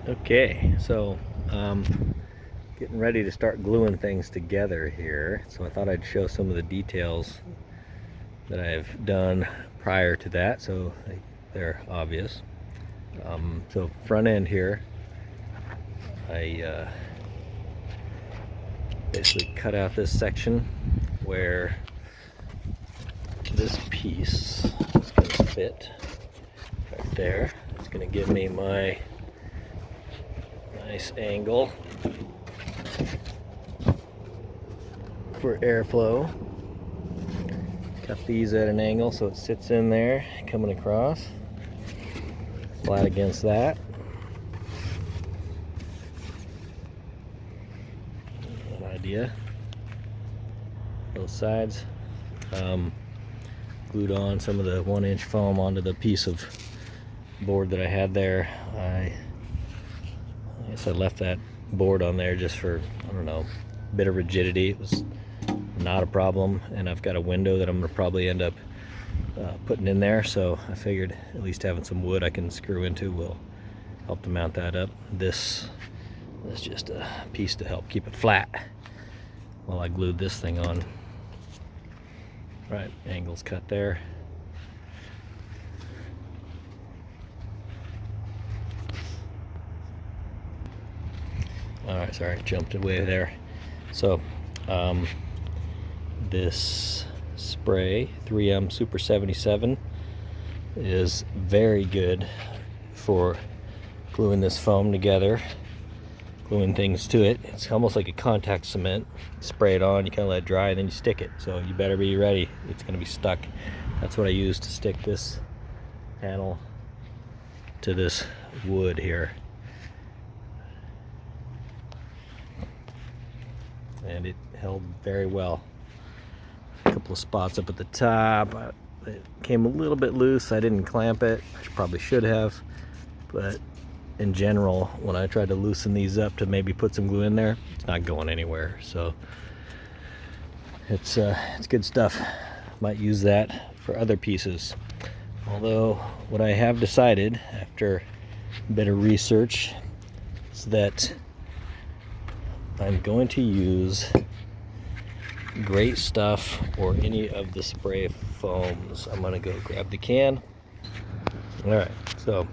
Okay, so getting ready to start gluing things together here. So I thought I'd show some of the details that I've done prior to that, so they're obvious. So front end here, I basically cut out this section where this piece is going to fit right there. It's going to give me my nice angle for airflow. Cut these at an angle so it sits in there, coming across, flat against that. An idea. Both sides. Glued on some of the 1-inch foam onto the piece of board that I had there. I guess I left that board on there just for, I don't know, a bit of rigidity. It was not a problem, and I've got a window that I'm going to probably end up putting in there, so I figured at least having some wood I can screw into will help to mount that up. This is just a piece to help keep it flat while I glued this thing on. Right, angles cut there. Alright, sorry, jumped away there. So, this spray, 3M Super 77, is very good for gluing this foam together, gluing things to it. It's almost like a contact cement. You spray it on, you kind of let it dry, and then you stick it. So you better be ready. It's going to be stuck. That's what I use to stick this panel to this wood here. And it held very well. A couple of spots up at the top. It came a little bit loose. I didn't clamp it. I probably should have. But in general, when I tried to loosen these up to maybe put some glue in there, it's not going anywhere. So it's good stuff. Might use that for other pieces. Although what I have decided after a bit of research is that I'm going to use Great Stuff or any of the spray foams. I'm going to go grab the can. Alright, so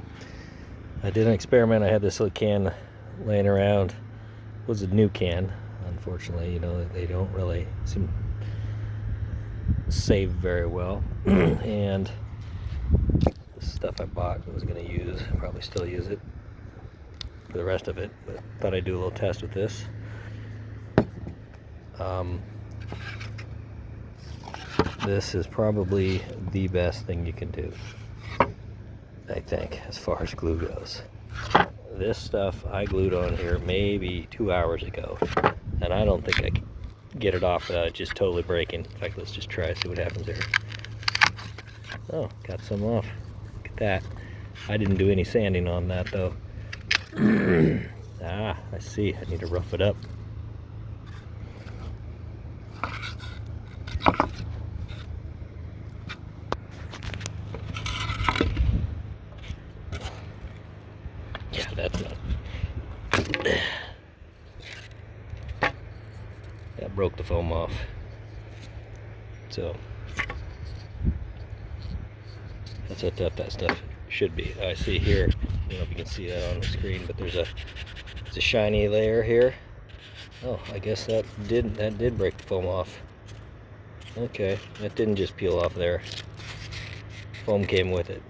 I did an experiment. I had this little can laying around. It was a new can. Unfortunately, they don't really seem to save very well. And the stuff I bought I was going to use, probably still use it for the rest of it, but thought I'd do a little test with this. This is probably the best thing you can do, I think, as far as glue goes. This stuff I glued on here maybe 2 hours ago, and I don't think I can get it off without it just totally breaking. In fact, let's just try, see what happens here. Oh, got some off. Look at that. I didn't do any sanding on that though. Ah, I see. I need to rough it up. Yeah, that's not. That broke the foam off. So that's how tough that stuff should be. I see here, I don't know if you can see that on the screen, but there's a shiny layer here. Oh, I guess that did break the foam off. Okay, that didn't just peel off there. Foam came with it.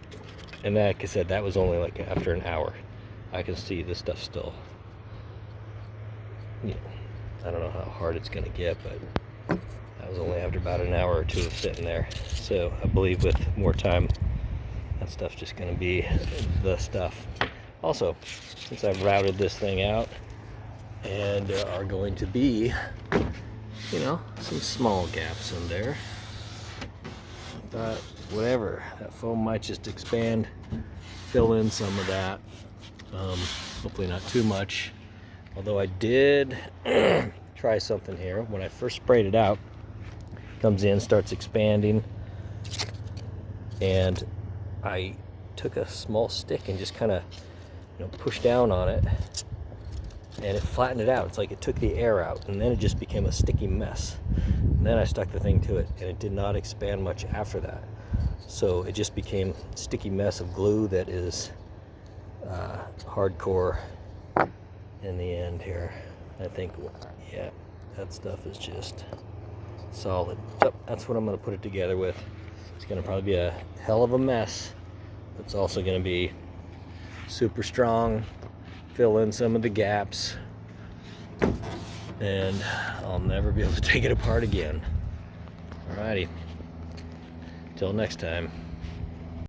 And like I said, that was only like after an hour. I can see this stuff still. I don't know how hard it's gonna get, but that was only after about an hour or two of sitting there. So I believe with more time, that stuff's just gonna be the stuff. Also, since I've routed this thing out, and there are going to be, some small gaps in there, I thought, whatever, that foam might just expand, fill in some of that. Hopefully not too much. Although I did try something here. When I first sprayed it out, it comes in, starts expanding, and I took a small stick and just kind of push down on it, and it flattened it out. It's like it took the air out, and then it just became a sticky mess. And then I stuck the thing to it, and it did not expand much after that. So it just became a sticky mess of glue that is hardcore in the end here. I think, yeah, that stuff is just solid. So that's what I'm going to put it together with. It's going to probably be a hell of a mess. It's also going to be super strong, fill in some of the gaps, and I'll never be able to take it apart again. Alrighty, till next time.